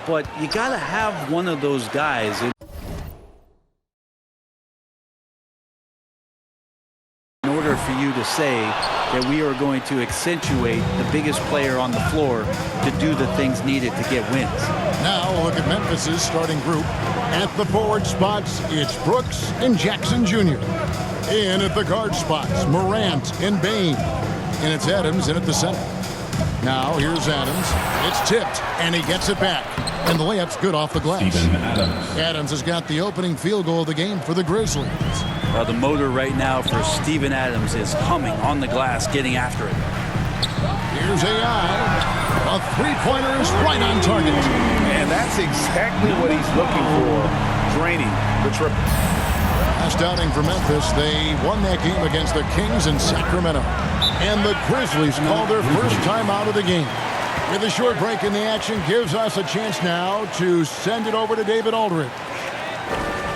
but you got to have one of those guys. In order for you to say that we are going to accentuate the biggest player on the floor to do the things needed to get wins. Now look at Memphis's starting group. At the forward spots, it's Brooks and Jackson Jr. In at the guard spots, Morant and Bane. And it's Adams in at the center. Now here's Adams. It's tipped, and he gets it back. And the layup's good off the glass. Adams has got the opening field goal of the game for the Grizzlies. The motor right now for Steven Adams is humming on the glass, getting after it. Here's AI. A three-pointer is right on target. And that's exactly what he's looking for, draining the triple. Last outing for Memphis, they won that game against the Kings in Sacramento. And the Grizzlies call their first time out of the game. With a short break in the action, gives us a chance now to send it over to David Aldridge.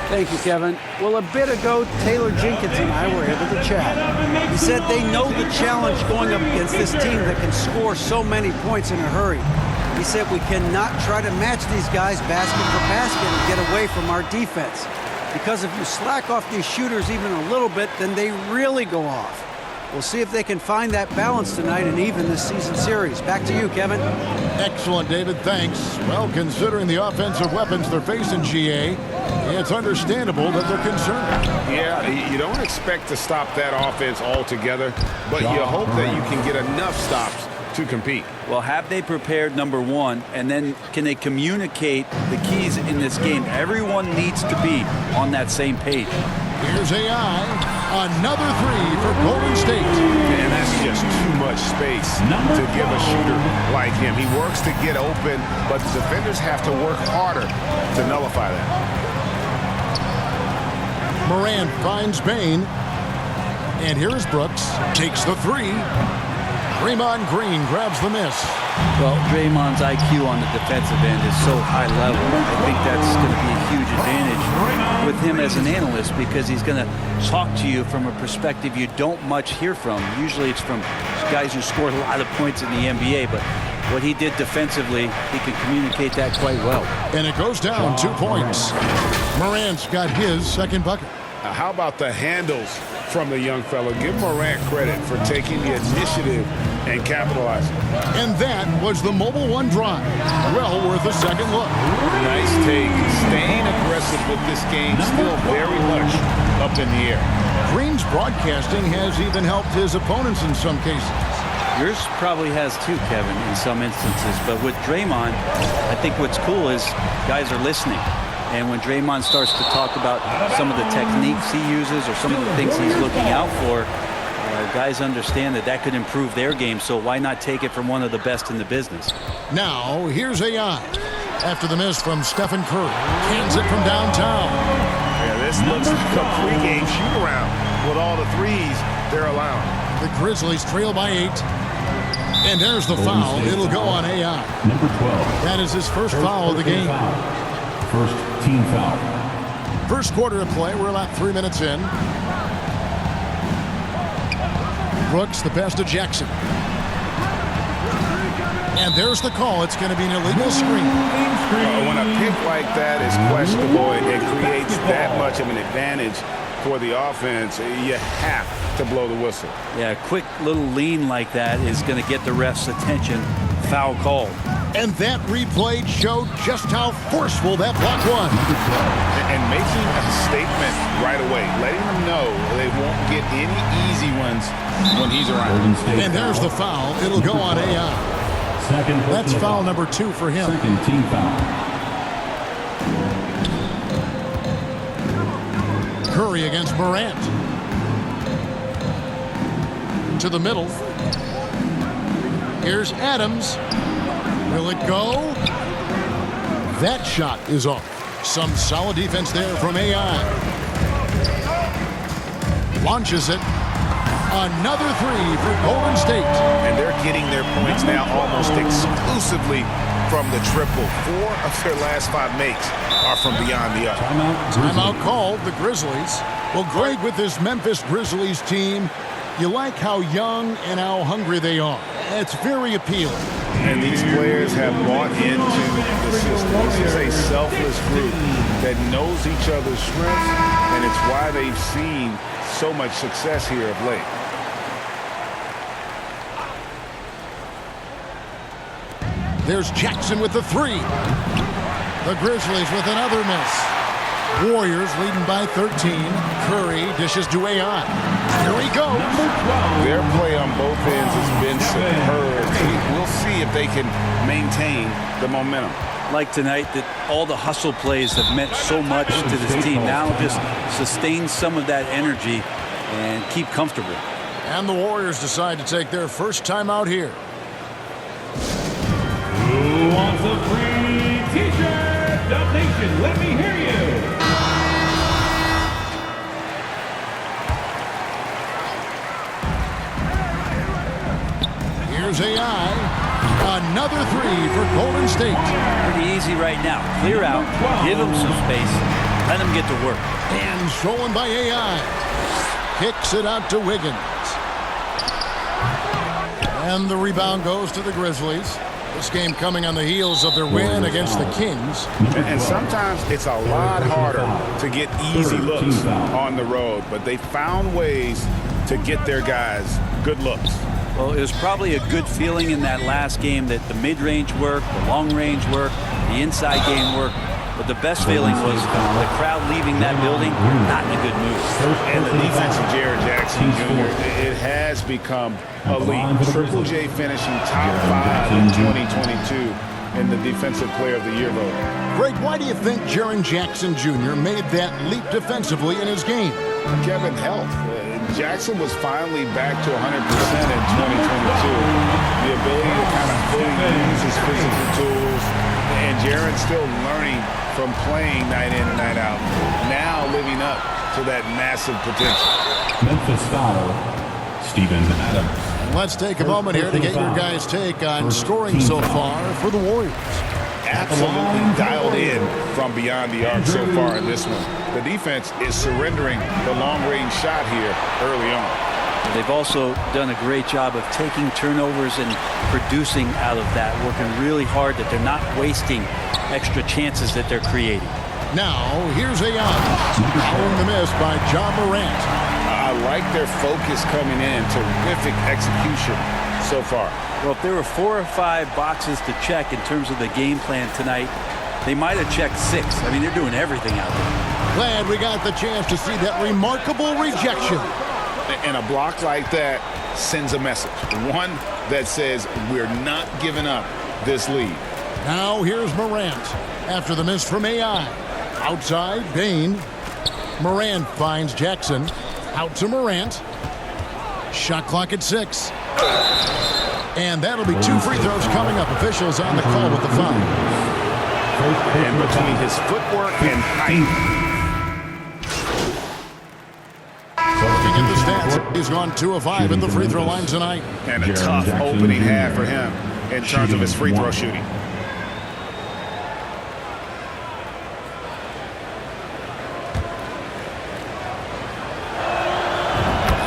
Thank you, Kevin. Well, a bit ago, Taylor Jenkins and I were able to chat. He said they know the challenge going up against this team that can score so many points in a hurry. He said we cannot try to match these guys basket for basket and get away from our defense. Because if you slack off these shooters even a little bit, then they really go off. We'll see if they can find that balance tonight and even this season series. Back to you, Kevin. Excellent, David. Thanks. Well, considering the offensive weapons they're facing, GA, it's understandable that they're concerned. Yeah, you don't expect to stop that offense altogether, but you hope that you can get enough stops to compete. Well, have they prepared, number one, and then can they communicate the keys in this game? Everyone needs to be on that same page. Here's AI. Another three for Golden State. And that's just too much space to give a shooter like him. He works to get open, but the defenders have to work harder to nullify that. Morant finds Bane. And here's Brooks. Takes the three. Draymond Green grabs the miss. Well, Draymond's IQ on the defensive end is so high level. I think that's going to be a huge advantage with him as an analyst because he's going to talk to you from a perspective you don't much hear from. Usually it's from guys who scored a lot of points in the NBA, but what he did defensively, he can communicate that quite well. And it goes down 2 points. Morant's got his second bucket. How about the handles from the young fellow? Give Morant credit for taking the initiative and capitalizing. And that was the Mobile One drive. Well worth a second look. Nice take. Staying aggressive with this game, still very much up in the air. Green's broadcasting has even helped his opponents in some cases. Yours probably has too, Kevin, in some instances. But with Draymond, I think what's cool is guys are listening. And when Draymond starts to talk about some of the techniques he uses or some of the things he's looking out for, guys understand that that could improve their game, so why not take it from one of the best in the business? Now, here's AI. After the miss from Stephen Curry. Cans it from downtown. Yeah, this looks like a pregame shoot-around with all the threes they're allowing. The Grizzlies trail by 8. And there's the foul. It'll go on AI. Number 12. That is his first foul of the game. First team foul. First quarter of play. We're about 3 minutes in. Brooks, the pass to Jackson. And there's the call. It's going to be an illegal screen. When a pick like that is questionable, it creates that much of an advantage for the offense. You have to blow the whistle. Yeah, a quick little lean like that is going to get the ref's attention. Foul called. And that replay showed just how forceful that block was. And making a statement right away, letting them know they won't get any easy ones when he's around. And there's the foul. It'll go on AI. That's foul number 2 for him. Second team foul. Curry against Morant. To the middle. Here's Adams. Will it go? That shot is off. Some solid defense there from AI. Launches it. Another three for Golden State. And they're getting their points now almost exclusively from the triple. 4 of their last 5 makes are from beyond the arc. Timeout called, the Grizzlies. Well, Greg, with this Memphis Grizzlies team, you like how young and how hungry they are. It's very appealing. And these players have bought into the system. is a selfless group that knows each other's strengths, and it's why they've seen so much success here of late. There's Jackson with the three. The Grizzlies with another miss. Warriors leading by 13. Curry dishes to AI. Here he goes. Their play on both ends has been superb. We'll see if they can maintain the momentum. Like tonight, that all the hustle plays have meant so much to this team. Now just sustain some of that energy and keep comfortable. And the Warriors decide to take their first time out here. Who wants a free t-shirt? Dub Nation, let me hear you. Here's AI. Another three for Golden State. Pretty easy right now. Clear out, give them some space, let them get to work. And stolen by AI. Kicks it out to Wiggins. And the rebound goes to the Grizzlies. This game coming on the heels of their win against the Kings. And sometimes it's a lot harder to get easy looks on the road, but they found ways to get their guys good looks. Well, it was probably a good feeling in that last game that the mid-range worked, the long-range worked, the inside game worked. But the best feeling was the crowd leaving that building not in a good mood. And the defense of Jaren Jackson Jr., it has become elite. Triple J finishing top 5 in 2022 in the Defensive Player of the Year vote. Greg, why do you think Jaren Jackson Jr. made that leap defensively in his game? Kevin, health. Jackson was finally back to 100% in 2022. The ability to kind of fully use his physical tools. And Jaren's still learning from playing night in and night out. Now living up to that massive potential. Memphis foul, Steven Adams. Let's take a moment here to get your guys' take on scoring so far for the Warriors. Absolutely dialed in from beyond the arc so far in this one. The defense is surrendering the long-range shot here early on. They've also done a great job of taking turnovers and producing out of that, working really hard that they're not wasting extra chances that they're creating. Now, here's AI. Following the miss by John Morant. I like their focus coming in. Terrific execution so far. Well, if there were 4 or 5 boxes to check in terms of the game plan tonight, they might have checked 6. I mean, they're doing everything out there. Glad we got the chance to see that remarkable rejection. And a block like that sends a message. One that says we're not giving up this lead. Now here's Morant after the miss from AI. Outside, Bain. Morant finds Jackson. Out to Morant. Shot clock at 6. And that'll be 2 free throws coming up. Officials on the call with the foul. And between his footwork and height. Looking at the stats, he's gone 2 of 5 at the free throw line tonight. And a tough opening half for him in terms of his free throw shooting.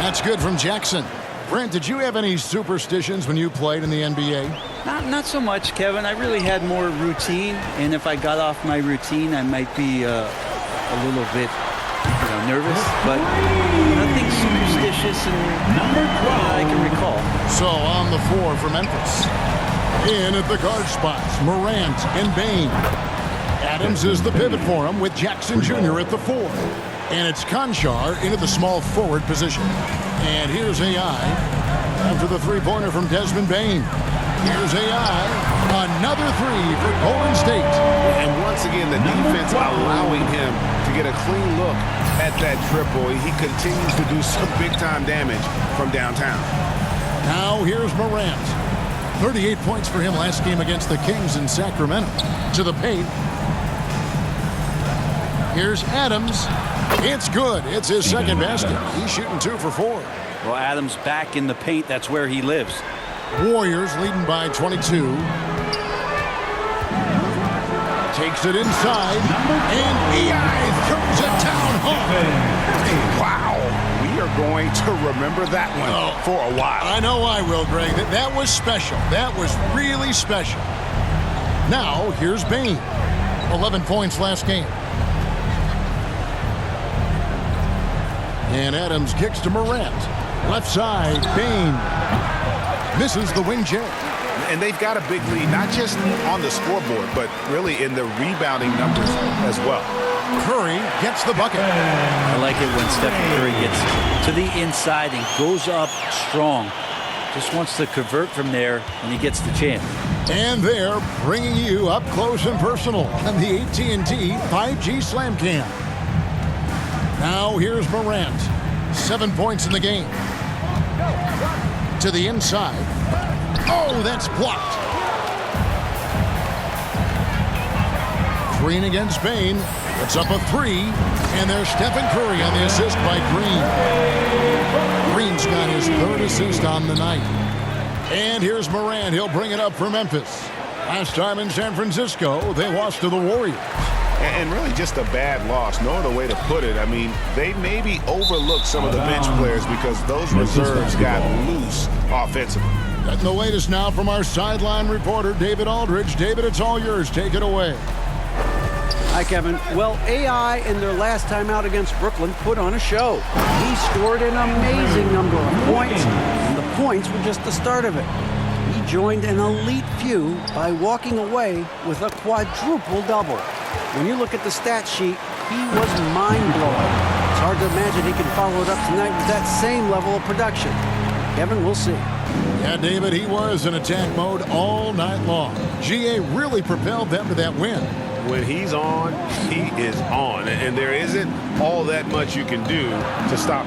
That's good from Jackson. Brent, did you have any superstitions when you played in the NBA? Not so much, Kevin. I really had more routine, and if I got off my routine, I might be a little bit nervous, but nothing superstitious and I can recall. So on the floor for Memphis. In at the guard spots, Morant and Bain. Adams is the pivot for him with Jackson Jr. at the 4. And it's Conchar into the small forward position. And here's AI after the three-pointer from Desmond Bain. Here's AI. Another 3 for Golden State. And once again, the defense allowing him to get a clean look at that triple. He continues to do some big-time damage from downtown. Now here's Morant. 38 points for him last game against the Kings in Sacramento. To the paint. Here's Adams. It's good. It's his second basket. He's shooting 2 for 4. Well, Adams back in the paint. That's where he lives. Warriors leading by 22. Takes it inside. And EI throws it down hard. Wow. We are going to remember that one for a while. I know I will, Greg. That was special. That was really special. Now, here's Bain. 11 points last game. And Adams kicks to Morant. Left side, Bain. Misses the wing J. And they've got a big lead, not just on the scoreboard, but really in the rebounding numbers as well. Curry gets the bucket. I like it when Stephen Curry gets to the inside and goes up strong. Just wants to convert from there when he gets the chance. And they're bringing you up close and personal on the AT&T 5G Slam Cam. Now here's Morant. 7 points in the game. To the inside. Oh, that's blocked. Green against Bain. It's up a 3. And there's Stephen Curry on the assist by Green. Green's got his 3rd assist on the night. And here's Morant. He'll bring it up for Memphis. Last time in San Francisco, they lost to the Warriors. And really just a bad loss. No other way to put it. I mean, they maybe overlooked some of the bench players because those reserves got loose offensively. And the latest now from our sideline reporter, David Aldridge. David, it's all yours. Take it away. Hi, Kevin. Well, AI in their last time out against Brooklyn put on a show. He scored an amazing number of points, and the points were just the start of it. He joined an elite few by walking away with a quadruple double. When you look at the stat sheet, he was mind-blowing. It's hard to imagine he can follow it up tonight with that same level of production. Kevin, we'll see. Yeah, David, he was in attack mode all night long. GA really propelled them to that win. When he's on, he is on. And there isn't all that much you can do to stop